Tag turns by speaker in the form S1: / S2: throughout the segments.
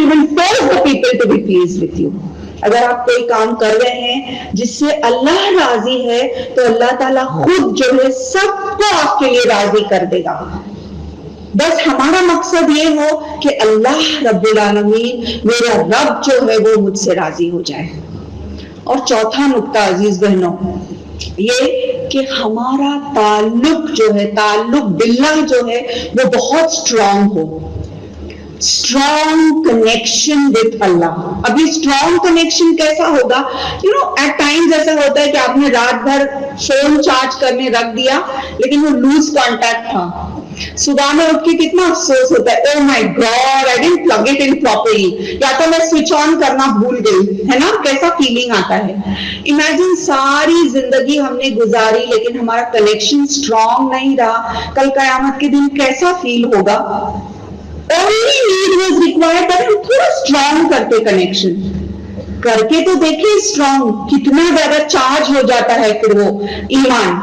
S1: you will force the people to be pleased with you. اگر آپ کوئی کام کر رہے ہیں جس سے اللہ راضی ہے تو اللہ تعالیٰ خود جو ہے سب کو آپ کے لیے راضی کر دے گا. بس ہمارا مقصد یہ ہو کہ اللہ رب العالمین میرا رب جو ہے وہ مجھ سے راضی ہو جائے. اور چوتھا نقطہ عزیز بہنوں یہ کہ ہمارا تعلق جو ہے تعلق باللہ جو ہے وہ بہت اسٹرانگ ہو. Strong connection with Allah. ابھی اسٹرانگ کنیکشن کیسا ہوگا؟ ایٹ ٹائمز ایسا ہوتا ہے کہ آپ نے رات بھر فون چارج کرنے رکھ دیا لیکن وہ لوز کانٹیکٹ تھا. صبح میں اٹھ کے کتنا افسوس ہوتا ہے, oh my God I didn't plug it in properly, یا تو میں سوئچ آن کرنا بھول گئی, ہے نا, کیسا فیلنگ آتا ہے. امیجن ساری زندگی ہم نے گزاری لیکن ہمارا کنیکشن اسٹرانگ نہیں رہا, کل قیامت کے دن کیسا فیل ہوگا. Only need was required that ہم تھوڑا اسٹرانگ کرتے, کنیکشن کر کے تو دیکھیں اسٹرانگ کتنا زیادہ چارج ہو جاتا ہے پھر وہ ایمان.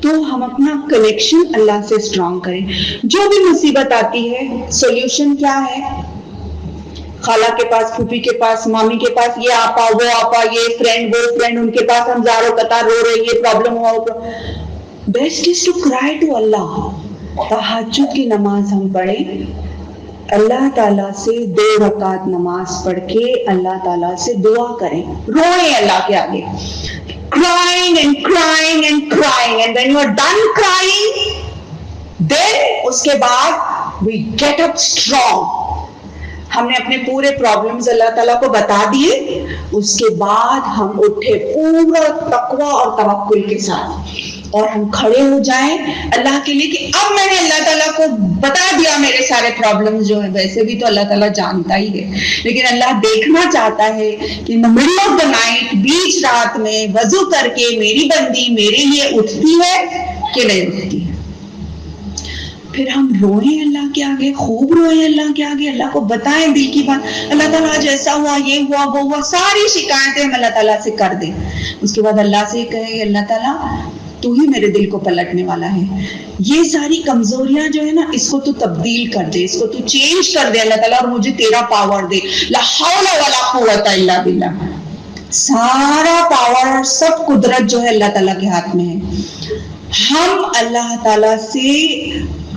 S1: تو ہم اپنا کنیکشن اللہ سے اسٹرانگ کریں. جو بھی مصیبت آتی ہے سولوشن کیا ہے؟ خالہ کے پاس, پھوپھی کے پاس, مامی کے پاس, یہ آپا وہ آپا, یہ فرینڈ وہ فرینڈ, ان کے پاس ہم زاروں قطار رو رہے, یہ پرابلم ہوا. Best is to cry to Allah. تہجد کی نماز ہم پڑھیں, اللہ تعالیٰ سے 2 رکعت نماز پڑھ کے اللہ تعالیٰ سے دعا کریں, روئیں اللہ کے آگے, crying and crying and crying, and when you are done crying then اس کے بعد we get up strong. ہم نے اپنے پورے پرابلمز اللہ تعالیٰ کو بتا دیے, اس کے بعد ہم اٹھے پورا تقوی اور توکل کے ساتھ اور ہم کھڑے ہو جائیں اللہ کے لیے کہ اب میں نے اللہ تعالیٰ کو بتا دیا میرے سارے پرابلمز جو ہیں. ویسے بھی تو اللہ تعالیٰ جانتا ہی ہے لیکن اللہ دیکھنا چاہتا ہے کہ مڈل آف دا نائٹ, بیچ رات میں وضو کر کے میری بندی میرے لیے اٹھتی ہے کہ نہیں اٹھتی ہے. پھر ہم روئیں اللہ کے آگے, خوب روئیں اللہ کے آگے, اللہ کو بتائیں دل کی بات. اللہ تعالیٰ آج ایسا ہوا, یہ ہوا, وہ ہوا, ساری شکایتیں ہم اللہ تعالیٰ سے کر دیں. اس کے بعد اللہ سے کہیں اللہ تعالیٰ تو ہی میرے دل کو پلٹنے والا ہے, یہ ساری کمزوریاں جو ہے نا اس کو تو تبدیل کر دے, اس کو تو چینج کر دے اللہ تعالیٰ, اور مجھے تیرا پاور دے. لا حول ولا قوت الا باللہ. سارا پاور سب قدرت جو ہے اللہ تعالیٰ کے ہاتھ میں ہے. ہم اللہ تعالیٰ سے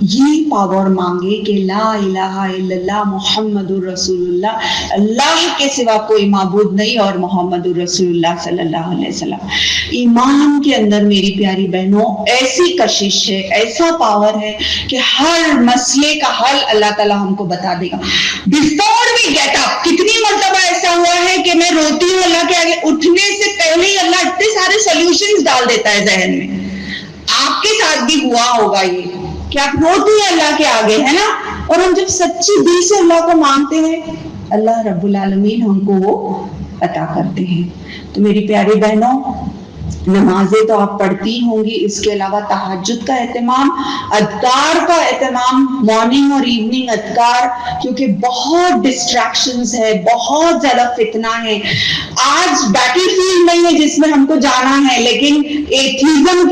S1: یہ پاور مانگے کہ لا الہ الا اللہ محمد الرسول اللہ, اللہ کے سوا کوئی معبود نہیں اور محمد الرسول اللہ صلی اللہ علیہ وسلم. ایمان کے اندر میری پیاری بہنوں ایسی کشش ہے, ایسا پاور ہے کہ ہر مسئلے کا حل اللہ تعالیٰ ہم کو بتا دے گا. بفور وی گیٹ اپ, کتنی مرتبہ ایسا ہوا ہے کہ میں روتی ہوں اللہ کے آگے, اٹھنے سے پہلے ہی اللہ اتنے سارے سولوشنز ڈال دیتا ہے ذہن میں. آپ کے ساتھ بھی ہوا ہوگا یہ کہ آپ روتے ہیں اللہ کے آگے, ہے نا, اور ہم جب سچی دل سے اللہ کو مانگتے ہیں اللہ رب العالمین ہم کو وہ عطا کرتے ہیں. تو میری پیاری بہنوں نمازیں تو آپ پڑھتی ہوں گی, اس کے علاوہ تہجد کا اہتمام, اذکار کا اہتمام, مارننگ اور ایوننگ اذکار, کیونکہ بہت ڈسٹریکشنز ہے, بہت زیادہ فتنہ ہے. آج بیٹل فیلڈ نہیں ہے جس میں ہم کو جانا ہے, لیکن ایتھیزم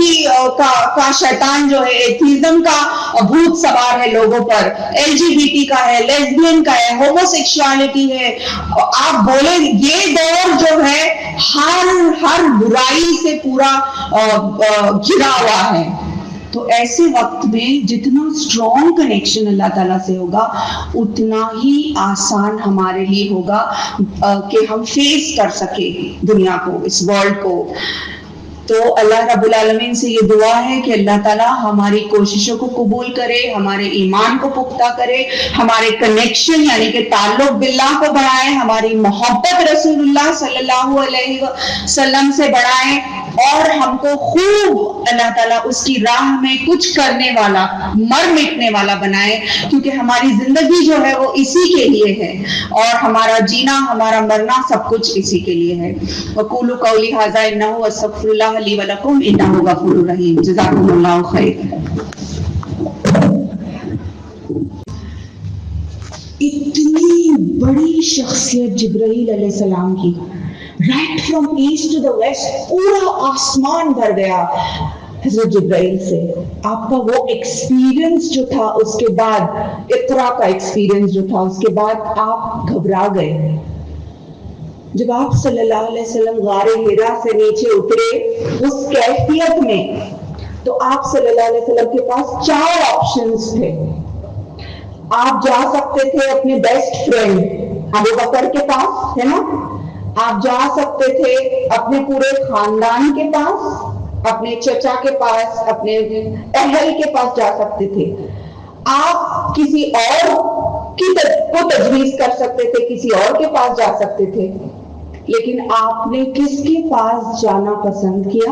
S1: کا شیطان جو ہے, ایتھیزم کا بھوت سوار ہے لوگوں پر, LGBT کا ہے, لیسبین کا ہے, ہومو سیکشوالٹی ہے. آپ بولیں یہ دور جو ہے ہر برائی سے پورا گھرا ہوا ہے. تو ایسے وقت میں جتنا اسٹرانگ کنیکشن اللہ تعالیٰ سے ہوگا اتنا ہی آسان ہمارے لیے ہوگا کہ ہم فیس کر سکیں دنیا کو, اس ورلڈ کو. تو اللہ رب العالمین سے یہ دعا ہے کہ اللہ تعالیٰ ہماری کوششوں کو قبول کرے, ہمارے ایمان کو پختہ کرے, ہمارے کنیکشن یعنی کہ تعلق باللہ کو بڑھائے, ہماری محبت رسول اللہ صلی اللہ علیہ وسلم سے بڑھائے, اور ہم کو خوب اللہ تعالیٰ اس کی راہ میں کچھ کرنے والا, مر مٹنے والا بنائے, کیونکہ ہماری زندگی جو ہے وہ اسی کے لیے ہے, اور ہمارا جینا ہمارا مرنا سب کچھ اسی کے لیے ہے. وقولوا قولی ھذا انہ استغفر اللہ لی ولکم انہ غفور رحیم. جزاکم اللہ خیر. اتنی بڑی شخصیت جبرائیل علیہ السلام کی, right from east to the west, پورا آسمان بھر گیا. حضرت جبرائیل سے آپ کا وہ ایکسپیرینس جو تھا، اس کے بعد اقرا کا ایکسپیرینس جو تھا، اس کے بعد آپ گھبرا گئے. جب آپ صلی اللہ علیہ وسلم غار حرا سے نیچے اترے اس کیفیت میں، تو آپ صلی اللہ علیہ وسلم کے پاس 4 آپشنز تھے. آپ جا سکتے تھے اپنے بیسٹ فرینڈ ابو بکر کے پاس، ہے نا، آپ جا سکتے تھے اپنے پورے خاندان کے پاس، اپنے چچا کے پاس، اپنے اہل کے پاس جا سکتے تھے، آپ کسی اور کو تجویز کر سکتے تھے، کسی اور کے پاس جا سکتے تھے، لیکن آپ نے کس کے پاس جانا پسند کیا؟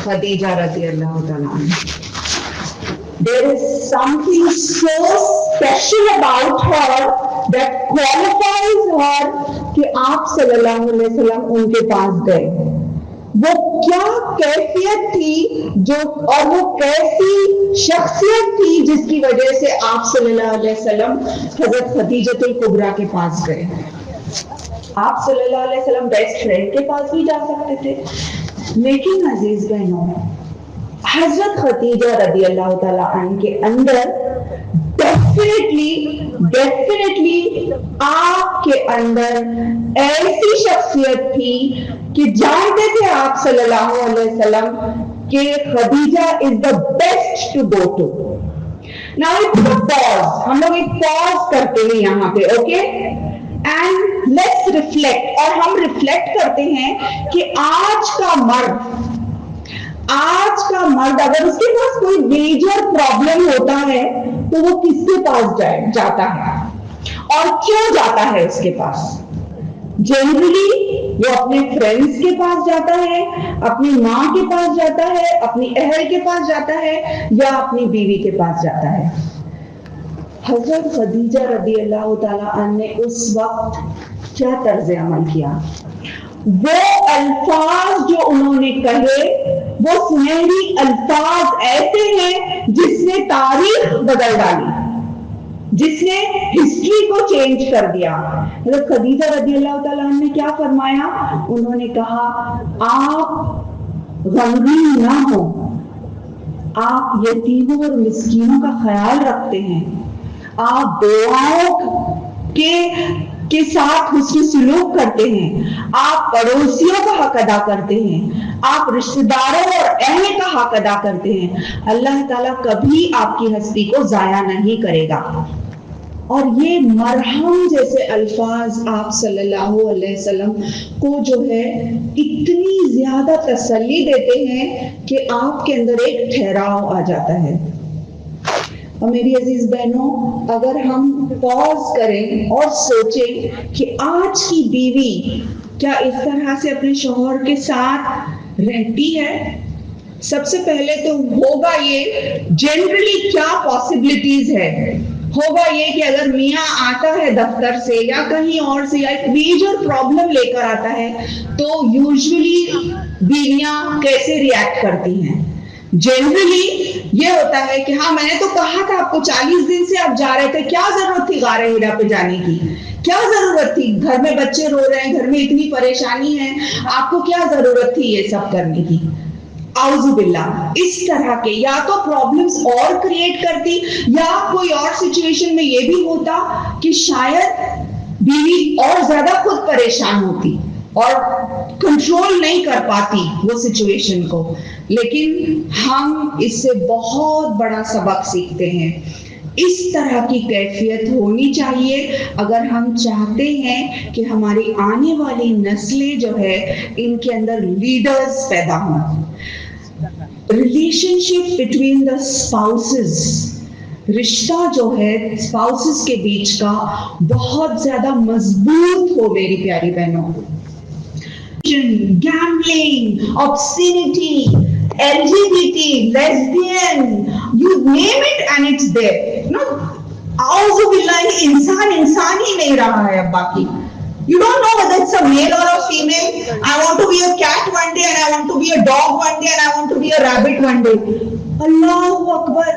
S1: خدیجہ رضی اللہ تعالیٰ عنہ. There is something so special about her that qualifies her کہ آپ صلی اللہ علیہ وسلم ان کے پاس گئے. وہ کیا کیفیت تھی جو، اور وہ کیسی شخصیت تھی جس کی وجہ سے آپ صلی اللہ علیہ وسلم حضرت خدیجۃ الکبریٰ کے پاس گئے. آپ صلی اللہ علیہ وسلم بیسٹ فرینڈ کے پاس بھی جا سکتے تھے، لیکن عزیز بہنوں، حضرت خدیجہ رضی اللہ تعالیٰ عنہ کے اندر ڈیفینیٹلی آپ کے اندر ایسی شخصیت تھی کہ جانتے تھے آپ صلی اللہ علیہ وسلم کہ Khadija is the best to go to. Now it's a pause. ہم لوگ ایک پاز کرتے ہیں یہاں پہ، اوکے؟ And let's reflect. اور ہم ریفلیکٹ کرتے ہیں کہ آج کا مرد اگر اس کے پاس کوئی میجر پرابلم ہوتا ہے تو وہ کس کے پاس جاتا ہے اور کیوں جاتا ہے؟ اس کے پاس جنرلی وہ اپنے فرینڈز کے پاس جاتا ہے، اپنی ماں کے پاس جاتا ہے، اپنی اہل کے پاس جاتا ہے، یا اپنی بیوی کے پاس جاتا ہے. حضرت خدیجہ رضی اللہ تعالیٰ عنہ نے اس وقت کیا طرز عمل کیا؟ وہ الفاظ جو انہوں نے کہے وہ سنہری الفاظ ایسے ہیں جس نے تاریخ بدل ڈالی، جس نے ہسٹری کو چینج کر دیا. حضرت خدیجہ رضی اللہ تعالیٰ عنہ نے کیا فرمایا؟ انہوں نے کہا آپ غمگین نہ ہو، آپ یتیموں اور مسکینوں کا خیال رکھتے ہیں، آپ دعاؤں کے ساتھ حسن سلوک کرتے ہیں، آپ پڑوسیوں کا حق ادا کرتے ہیں، آپ رشتہ داروں اور اہل کا حق ادا کرتے ہیں. اللہ تعالیٰ کبھی آپ کی ہستی کو ضائع نہیں کرے گا. اور یہ مرہم جیسے الفاظ آپ صلی اللہ علیہ وسلم کو جو ہے اتنی زیادہ تسلی دیتے ہیں کہ آپ کے اندر ایک ٹھہراؤ آ جاتا ہے. اور میری عزیز بہنوں، اگر ہم پاز کریں اور سوچیں کہ آج کی بیوی کیا اس طرح سے اپنے شوہر کے ساتھ رہتی ہے؟ سب سے پہلے تو ہوگا یہ جنرلی کیا پاسبلٹیز ہے. ہوگا یہ کہ اگر میاں آتا ہے دفتر سے یا کہیں اور سے یا ایک میجر پرابلم لے کر آتا ہے تو یوزولی بیویاں کیسے ریئیکٹ کرتی ہیں؟ جنرلی یہ ہوتا ہے کہ ہاں میں نے تو کہا تھا آپ کو 40 دن سے آپ جا رہے تھے، کیا ضرورت تھی غار حرا پہ جانے کی؟ کیا ضرورت تھی؟ گھر میں بچے رو رہے ہیں، گھر میں اتنی پریشانی ہے، آپ کو کیا ضرورت تھی یہ سب کرنے کی؟ اعوذ باللہ. اس طرح کے یا تو پرابلمز اور کریٹ کرتی یا کوئی اور سچویشن میں یہ بھی ہوتا کہ شاید بیوی اور زیادہ خود پریشان ہوتی اور کنٹرول نہیں کر پاتی وہ سچویشن کو. لیکن ہم اس سے بہت بڑا سبق سیکھتے ہیں. اس طرح کی کیفیت ہونی چاہیے اگر ہم چاہتے ہیں کہ ہماری آنے والی نسلیں جو ہے ان کے اندر لیڈرز پیدا ہوں. Relation ship between the spouses, رشتہ جو ہے اسپاؤسز کے بیچ کا بہت زیادہ مضبوط ہو میری پیاری بہنوں. Gambling, obscenity, LGBT, lesbian, you name it and it's there. No, اعوذ باللہ، انسان ہی نہیں رہا ہے اب باقی. You don't know whether it's a male or a female. I want to be a cat one day and I want to be a dog one day and I want to be a rabbit one day. اللہ اکبر.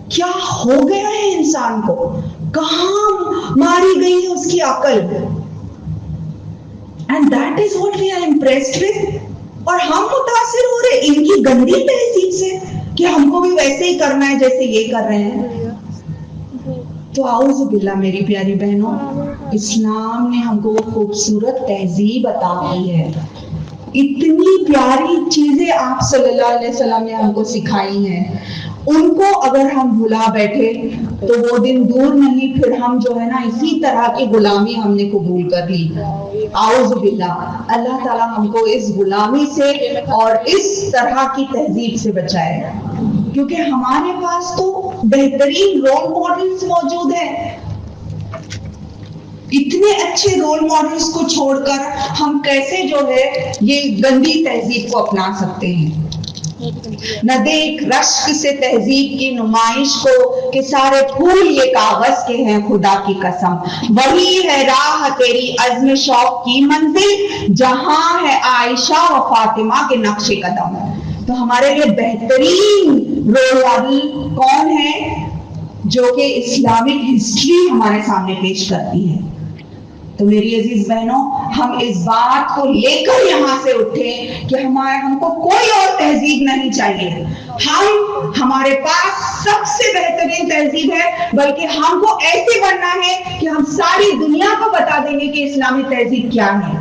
S1: کیا ہو گیا ہے انسان کو؟ کہاں ماری گئی ہے اس کی عقل؟ And that is what we are impressed with. اور ہم متاثر ہو رہے ان کی گندی تہذیب سے کہ ہم کو بھی ویسے ہی کرنا ہے جیسے یہ کر رہے ہیں. تو اعوذ باللہ میری پیاری بہنوں، اسلام نے ہم کو وہ خوبصورت تہذیب عطا کی ہے، اتنی پیاری چیزیں آپ صلی اللہ علیہ وسلم نے ہم کو سکھائی ہیں. ان کو اگر ہم بھلا بیٹھے تو وہ دن دور نہیں، پھر ہم جو ہے نا اسی طرح کی غلامی ہم نے قبول کر لی. اعوذ باللہ، اللہ تعالیٰ ہم کو اس غلامی سے اور اس طرح کی تہذیب سے بچائے، کیونکہ ہمارے پاس تو بہترین رول ماڈلز موجود ہیں. اتنے اچھے رول ماڈلز کو چھوڑ کر ہم کیسے جو ہے یہ گندی تہذیب کو اپنا سکتے ہیں؟ نہ دیکھ رشک سے تہذیب کی نمائش کو کہ سارے پھول یہ کاغذ کے ہیں، خدا کی قسم وہی ہے راہ تیری عزم شوق کی منزل، جہاں ہے عائشہ و فاطمہ کے نقش قدم. تو ہمارے لیے بہترین رول ماڈل کون ہے جو کہ اسلامک ہسٹری ہمارے سامنے پیش کرتی ہے. تو میری عزیز بہنوں، ہم اس بات کو لے کر یہاں سے اٹھے کہ ہم کو کوئی اور تہذیب نہیں چاہیے. ہمارے پاس سب سے بہترین تہذیب ہے، بلکہ ہم کو ایسے بننا ہے کہ ہم ساری دنیا کو بتا دیں گے کہ اسلامی تہذیب کیا ہے.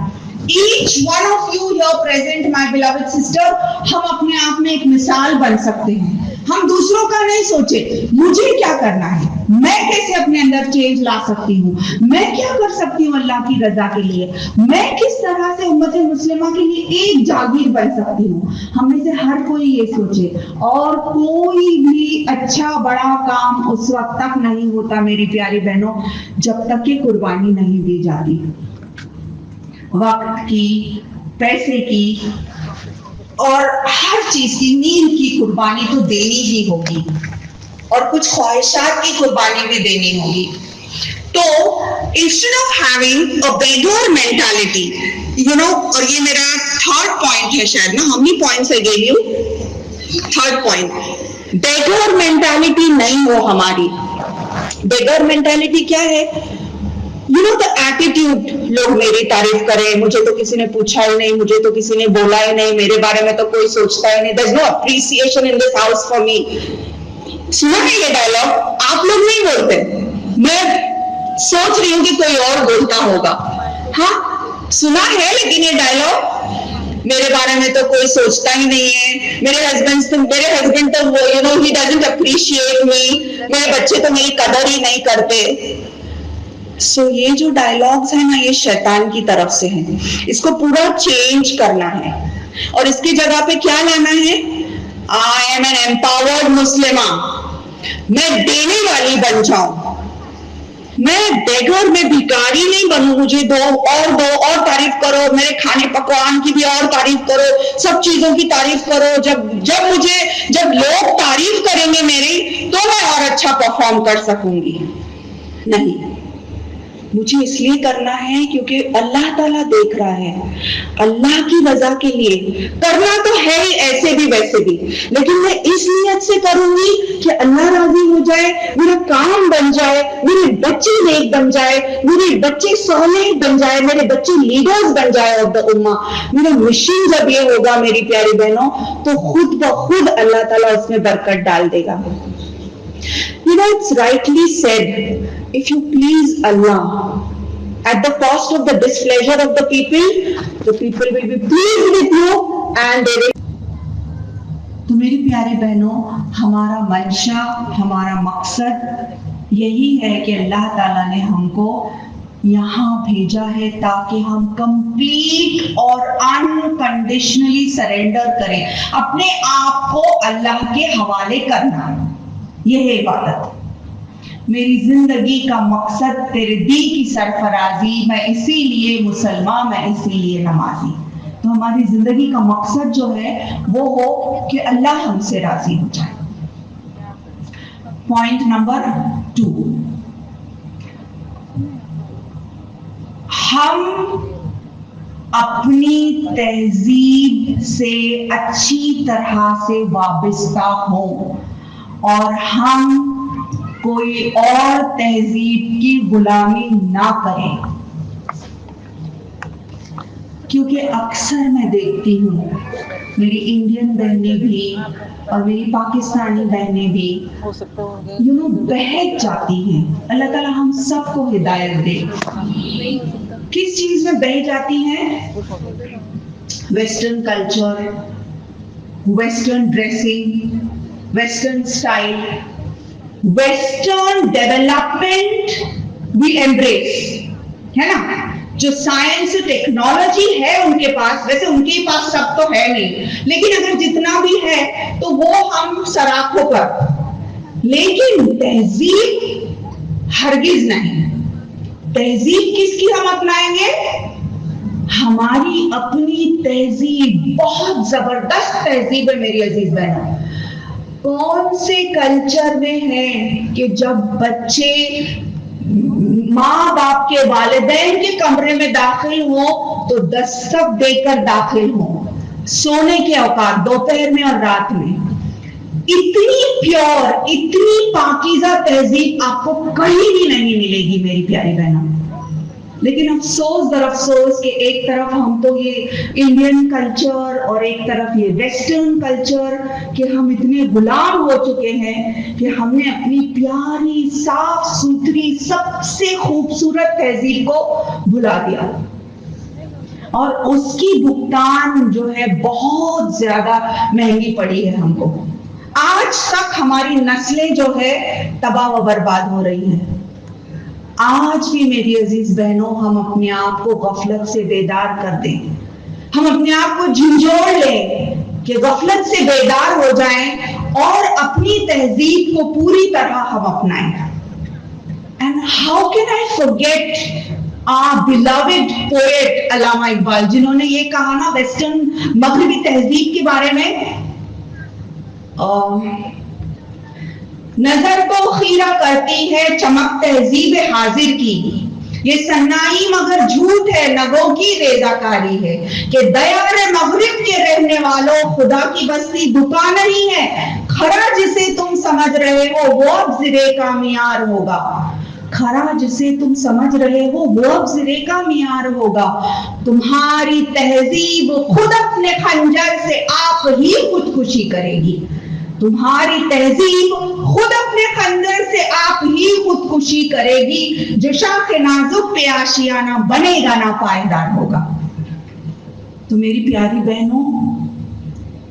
S1: Each one of you here present, my beloved sister, ہم اپنے آپ میں ایک مثال بن سکتے ہیں. ہم دوسروں کا نہیں سوچے مجھے کیا کرنا ہے، میں کیسے اپنے اندر چینج لا سکتی ہوں، میں کیا کر سکتی ہوں اللہ کی رضا کے لیے، میں کس طرح سے امت مسلمہ کے لیے ایک جاگیر بن سکتی ہوں. ہم میں سے ہر کوئی یہ سوچے. اور کوئی بھی اچھا بڑا کام اس وقت تک نہیں ہوتا میری پیاری بہنوں جب تک کہ قربانی نہیں دی جاتی. وقت کی، پیسے کی اور ہر چیز کی، نیند کی قربانی تو دینی ہی ہوگی، اور کچھ خواہشات کی قربانی بھی دینی ہوگی. تو instead of having a beggar mentality, اور یہ میرا تھرڈ پوائنٹ ہے شاید نا، how many points I gave you? Third point, beggar mentality نہیں ہو ہماری. beggar mentality کیا ہے؟ the attitude، لوگ میری تعریف کریں، مجھے تو کسی نے پوچھا ہی نہیں، مجھے تو کسی نے بولا ہی نہیں، میرے بارے میں تو کوئی سوچتا ہی نہیں. there's no appreciation in this house for me. سنا ہے یہ ڈائلاگ؟ آپ لوگ نہیں بولتے، میں سوچ رہی ہوں کہ کوئی اور بولتا ہوگا. ہاں سنا ہے، لیکن یہ ڈائلاگ میرے بارے میں تو کوئی سوچتا ہی نہیں ہے، میرے ہسبینڈ تو he doesn't appreciate me، میرے بچے تو میری قدر ہی نہیں کرتے. سو یہ جو ڈائلاگز ہیں نا، یہ شیطان کی طرف سے ہیں. اس کو پورا چینج کرنا ہے اور اس کی جگہ پہ کیا لانا ہے؟ I am an empowered مسلمہ. میں دینے والی بن جاؤں، میں بیگر، میں بھکاری نہیں بنوں. مجھے دو اور تعریف کرو، میرے کھانے پکوان کی بھی اور تعریف کرو، سب چیزوں کی تعریف کرو. جب لوگ تعریف کریں گے میری تو میں اور اچھا پرفارم کر سکوں گی. نہیں، مجھے اس لیے کرنا ہے کیونکہ اللہ تعالیٰ دیکھ رہا ہے. اللہ کی رضا کے لیے کرنا تو ہے ہی، ایسے بھی ویسے بھی، لیکن میں اس نیت سے کروں گی کہ اللہ راضی ہو جائے، میرا کام بن جائے، میرے بچے نیک بن جائے، میرے بچے صالح بن جائے، میرے بچے لیڈرز بن جائے آف دا امہ. میرا مشن جب یہ ہوگا میری پیاری بہنوں تو خود بخود اللہ تعالیٰ اس میں برکت ڈال دے گا. It's rightly said, if you please Allah at the cost of the displeasure of the people will be pleased with you and they will. تو میری پیارے بہنوں، ہمارا منشا، ہمارا مقصد یہی ہے کہ اللہ تعالیٰ نے ہم کو یہاں بھیجا ہے تاکہ ہم کمپلیٹ اور انکنڈیشنلی سرینڈر کریں، اپنے آپ کو اللہ کے حوالے کرنا. یہ ہے عبادت. میری زندگی کا مقصد تیرے دین کی سرفرازی، میں اسی لیے مسلمان، میں اسی لیے نمازی. تو ہماری زندگی کا مقصد جو ہے وہ ہو کہ اللہ ہم سے راضی ہو جائے. پوائنٹ نمبر 2، ہم اپنی تہذیب سے اچھی طرح سے وابستہ ہوں اور ہم کوئی اور تہذیب کی غلامی نہ کریں. کیونکہ اکثر میں دیکھتی ہوں میری انڈین بہنیں بھی اور میری پاکستانی بہنیں بھی بہک جاتی ہیں. اللہ تعالیٰ ہم سب کو ہدایت دے. کس چیز میں بہہ جاتی ہیں؟ Western culture, western dressing, western style, western development بھی ایمبریس ہے نا. جو سائنس ٹیکنالوجی ہے ان کے پاس, ویسے ان کے پاس سب تو ہے نہیں, لیکن اگر جتنا بھی ہے تو وہ ہم سراخوں پر, لیکن تہذیب ہرگز نہیں. تہذیب کس کی ہم اپنائیں گے؟ ہماری اپنی تہذیب, بہت زبردست تہذیب ہے میری عزیز بہنوں. کون سے کلچر میں ہے کہ جب بچے ماں باپ کے والدین کے کمرے میں داخل ہوں تو دستک دے کر داخل ہوں, سونے کے اوقات دوپہر میں اور رات میں. اتنی پیور, اتنی پاکیزہ تہذیب آپ کو کہیں بھی نہیں ملے گی میری پیاری بہنوں. لیکن افسوس در افسوس کہ ایک طرف ہم تو یہ انڈین کلچر اور ایک طرف یہ ویسٹرن کلچر کہ ہم اتنے غلام ہو چکے ہیں کہ ہم نے اپنی پیاری صاف ستھری سب سے خوبصورت تہذیب کو بھلا دیا, اور اس کی بھگتان جو ہے بہت زیادہ مہنگی پڑی ہے ہم کو. آج تک ہماری نسلیں جو ہے تباہ و برباد ہو رہی ہیں. آج بھی میری عزیز بہنوں ہم اپنے آپ کو غفلت سے بیدار کر دیں, ہم اپنے آپ کو جھنجھوڑ لیں کہ غفلت سے بیدار ہو جائیں اور اپنی تہذیب کو پوری طرح ہم اپنائیں. And how can I forget our beloved poet علامہ اقبال, جنہوں نے یہ کہا نا ویسٹرن مغربی تہذیب کے بارے میں, نظر کو خیرہ کرتی ہے چمک تہذیب حاضر کی, یہ سنائی مگر جھوٹ ہے نگوں کی ریزہ کاری ہے, کہ دیار مغرب کے رہنے والوں خدا کی بستی دکان نہیں ہے, کھڑا جسے تم سمجھ رہے ہو وہ اب زرے کا معیار ہوگا. کھڑا جسے تم سمجھ رہے ہو وہ اب زرے کا معیار ہوگا. تمہاری تہذیب خود اپنے خنجر سے آپ ہی خودکشی کرے گی. تمہاری تہذیب خود اپنے خنجر سے آپ ہی خودکشی کرے گی, جو شاخ نازک پہ آشیانہ بنے گا نہ پائیدار ہوگا. تو میری پیاری بہنوں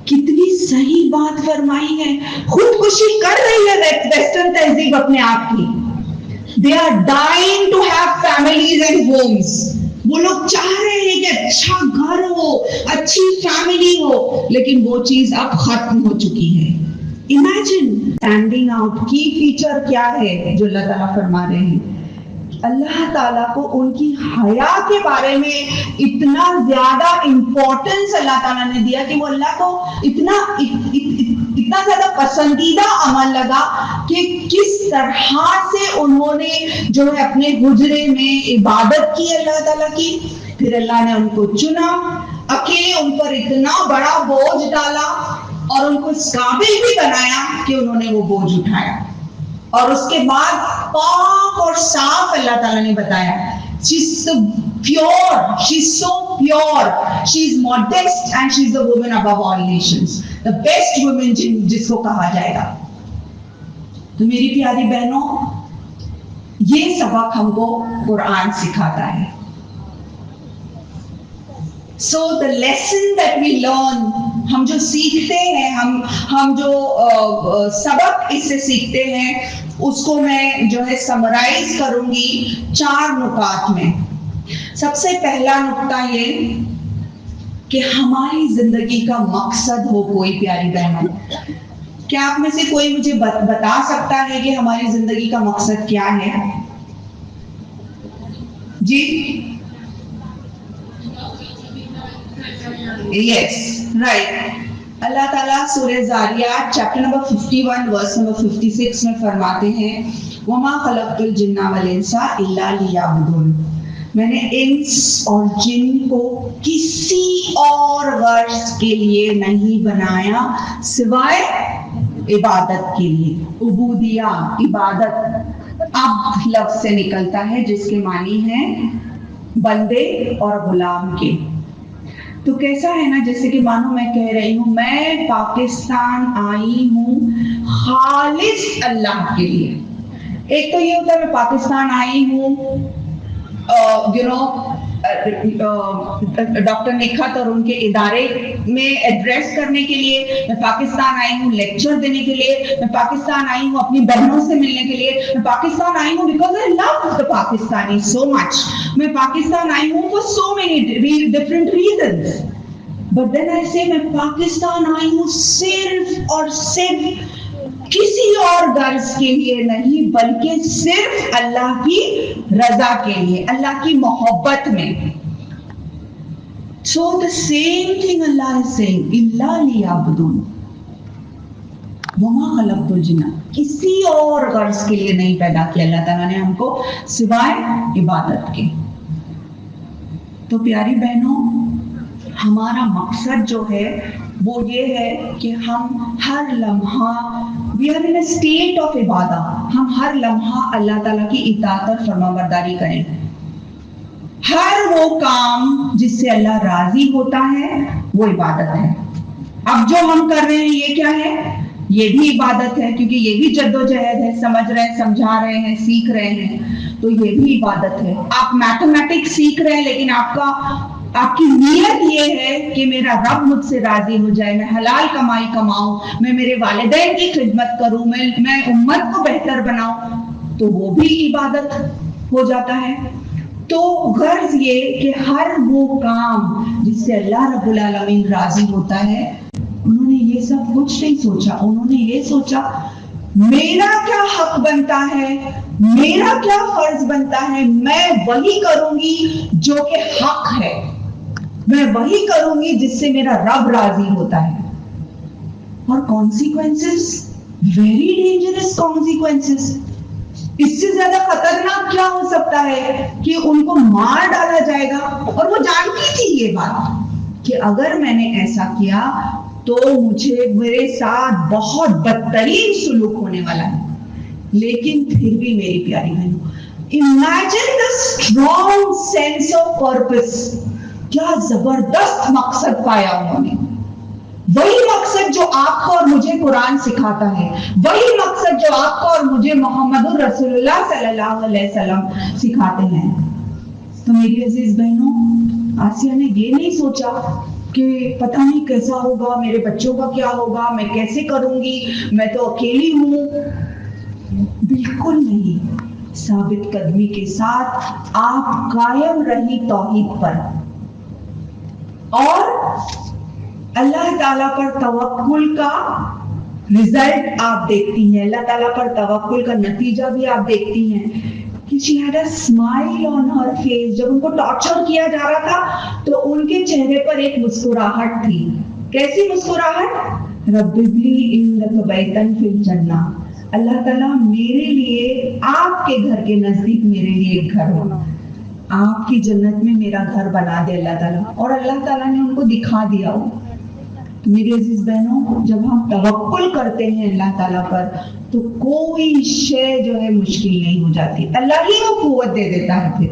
S1: کتنی صحیح بات فرمائی ہے. خودکشی کر رہی ہے ویسٹرن تہذیب اپنے آپ کی. They are dying to have families and homes. وہ لوگ چاہ رہے ہیں کہ اچھا گھر ہو, اچھی فیملی ہو, لیکن وہ چیز اب ختم ہو چکی ہے. Imagine standing out کی فیچر کیا ہے جو اللہ تعالیٰ فرما رہے ہیں. اللہ تعالیٰ کو ان کی حیا کے بارے میں اتنا زیادہ امپورٹنس اللہ تعالیٰ نے دیا کہ وہ اللہ کو اتنا زیادہ پسندیدہ عمل لگا کہ کس طرح سے انہوں نے جو ہے اپنے حجرے میں عبادت کی اللہ تعالیٰ کی. پھر اللہ نے ان کو چنا, اکیلے ان پر اتنا بڑا بوجھ ڈالا اور ان کو اس قابل بھی بنایا کہ انہوں نے وہ بوجھ اٹھایا. اور اس کے بعد پاک اور صاف اللہ تعالیٰ نے بتایا she's so pure, she's so pure, she's modest and she's the woman above all nations, the best woman جس کو کہا جائے گا. تو میری پیاری بہنوں یہ سبق ہم کو قرآن سکھاتا ہے. So the lesson that we learn, ہم جو سیکھتے ہیں, ہم جو سبق اس سے سیکھتے ہیں, اس کو میں جو ہے سمرائز کروں گی 4 نکات میں. سب سے پہلا نکتہ یہ کہ ہماری زندگی کا مقصد ہو. کوئی پیاری بہن, کیا آپ میں سے کوئی مجھے بتا سکتا ہے کہ ہماری زندگی کا مقصد کیا ہے؟ جی Yes, right. اللہ تعالیٰ سورہ زاریات چیپٹر نمبر 51 ورس نمبر 56 میں فرماتے ہیں وَمَا خَلَقْتُ الْجِنَّ وَالْإِنسَ إِلَّا لِيَعْبُدُونِ, میں نے انس اور جن کو کسی اور غرض کے لیے نہیں بنایا سوائے عبادت کے لیے. عبودیہ, عبادت اب لفظ سے نکلتا ہے جس کے معنی ہیں بندے اور غلام کے. تو کیسا ہے نا، جیسے کہ مانو میں کہہ رہی ہوں میں پاکستان آئی ہوں خالص اللہ کے لیے. ایک تو یہ ہوتا ہے میں پاکستان آئی ہوں ڈاکٹر نکھت اور ان کے ادارے میں ایڈریس کرنے کے لیے، میں پاکستان آئی ہوں لیکچر دینے کے لیے، میں پاکستان آئی ہوں اپنی بہنوں سے ملنے کے لیے، میں پاکستان آئی ہوں بیکاز آئی لو دا پاکستانی سو مچ. میں پاکستان آئی ہوں for so many different reasons. But then I say میں پاکستان آئی ہوں صرف اور صرف کسی اور غرض کے لیے نہیں، بلکہ صرف اللہ کی رضا کے لیے، اللہ کی محبت میں. So the same thing Allah is saying, إِلَّا لِيَعْبُدُونَ وَمَا خَلَقْتُ الْجِنَّ. کسی اور غرض کے لیے نہیں پیدا کیا اللہ تعالیٰ نے ہم کو سوائے عبادت کے. تو پیاری بہنوں، ہمارا مقصد جو ہے وہ یہ ہے کہ ہم ہر لمحہ we are in a state of Ubadah, ہم ہر لمحہ اللہ تعالیٰ کی اطاعت اور فرمانبرداری کریں. ہر وہ کام جس سے اللہ راضی ہوتا ہے وہ عبادت ہے. اب جو ہم کر رہے ہیں یہ کیا ہے؟ یہ بھی عبادت ہے، کیونکہ یہ بھی جد و جہد ہے، سمجھ رہے ہیں، سمجھا رہے ہیں، سیکھ رہے ہیں، تو یہ بھی عبادت ہے. آپ میتھمیٹکس سیکھ رہے ہیں لیکن آپ کی نیت یہ ہے کہ میرا رب مجھ سے راضی ہو جائے، میں حلال کمائی کماؤں، میں میرے والدین کی خدمت کروں، میں امت کو بہتر بناؤں، تو وہ بھی عبادت ہو جاتا ہے. تو غرض یہ کہ ہر وہ کام جس سے اللہ رب العالمین راضی ہوتا ہے، انہوں نے یہ سب کچھ نہیں سوچا. انہوں نے یہ سوچا میرا کیا حق بنتا ہے، میرا کیا فرض بنتا ہے، میں وہی کروں گی جو کہ حق ہے، میں وہی کروں گی جس سے میرا رب راضی ہوتا ہے. اور کانسیکوینسز، ویری ڈینجرس کانسیکوینسز. اس سے زیادہ خطرناک کیا ہو سکتا ہے کہ ان کو مار ڈالا جائے گا. اور وہ جانتی تھی یہ بات کہ اگر میں نے ایسا کیا تو مجھے میرے ساتھ بہت بدترین سلوک ہونے والا ہے. لیکن پھر بھی میری پیاری بہنوں، imagine the strong sense of purpose. کیا زبردست مقصد پایا انہوں نے. وہی مقصد جو آپ کو اور مجھے قرآن سکھاتا ہے، وہی مقصد جو آپ کو اور مجھے محمد رسول اللہ صلی اللہ علیہ وسلم سکھاتے ہیں. تو میری عزیز بہنوں، آسیہ نے یہ نہیں سوچا کہ پتہ نہیں کیسا ہوگا، میرے بچوں کا کیا ہوگا، میں کیسے کروں گی، میں تو اکیلی ہوں. بالکل نہیں. ثابت قدمی کے ساتھ آپ قائم رہی توحید پر، اور اللہ تعالیٰ پر توکل کا رزلٹ آپ دیکھتی ہیں، اللہ تعالیٰ پر توکل کا نتیجہ بھی آپ دیکھتی ہیں کہ she had a smile on her face. جب ان کو ٹارچر کیا جا رہا تھا تو ان کے چہرے پر ایک مسکراہٹ تھی. کیسی مسکراہٹ؟ رب ابلی انک بیتن فی الجنہ. اللہ تعالیٰ میرے لیے آپ کے گھر کے نزدیک میرے لیے ایک گھر ہونا، آپ کی جنت میں میرا گھر بنا دے اللہ تعالیٰ. اور اللہ تعالیٰ نے ان کو دکھا دیا ہو. میری عزیز بہنوں، جب ہم توکل کرتے ہیں اللہ تعالیٰ پر تو کوئی شے جو ہے مشکل نہیں ہو جاتی. اللہ ہی وہ قوت دے دیتا ہے. پھر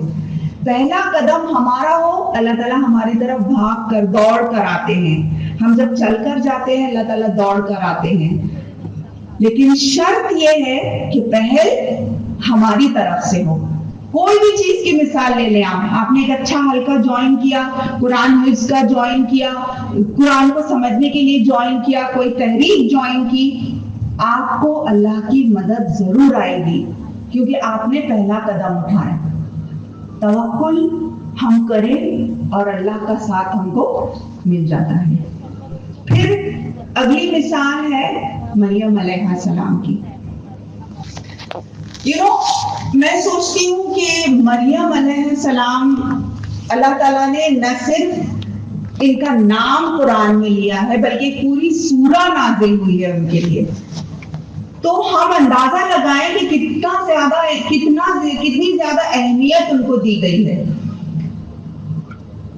S1: پہلا قدم ہمارا ہو، اللہ تعالیٰ ہماری طرف بھاگ کر دوڑ کر آتے ہیں. ہم جب چل کر جاتے ہیں اللہ تعالیٰ دوڑ کر آتے ہیں. لیکن شرط یہ ہے کہ پہل ہماری طرف سے ہو. کوئی بھی چیز کی مثال لے لیں. آپ نے ایک اچھا حلقہ جوائن کیا، قرآن حفظ کا جوائن کیا، قرآن کو سمجھنے کے لیے جوائن کیا، کوئی تحریک جوائن کی، آپ کو اللہ کی مدد ضرور آئے گی کیونکہ آپ نے پہلا قدم اٹھایا. توکل ہم کریں اور اللہ کا ساتھ ہم کو مل جاتا ہے. پھر اگلی مثال ہے مریم علیہ السلام کی. میں سوچتی ہوں کہ مریم علیہ السلام اللہ تعالیٰ نے نہ صرف ان کا نام قرآن میں لیا ہے بلکہ پوری سورہ نازل ہوئی ہے ان کے لیے. تو ہم اندازہ لگائیں کہ کتنی زیادہ اہمیت ان کو دی گئی ہے.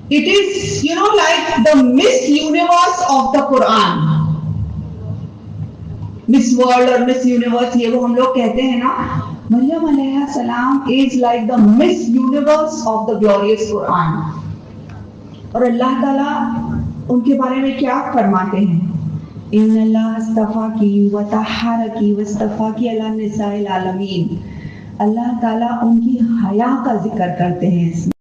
S1: It is, like the Miss Universe of the Quran. Miss World اور Miss Universe یہ وہ ہم لوگ کہتے ہیں نا. مریم علیہ السلام is like the Miss Universe of the glorious Quran. اور اللہ تعالیٰ ان کے بارے میں کیا فرماتے ہیں؟ ان اللہ اصطفاکی وطہرکی واصطفاکی علی نساء العالمین. اللہ تعالیٰ ان کی حیا کا ذکر کرتے ہیں اس میں.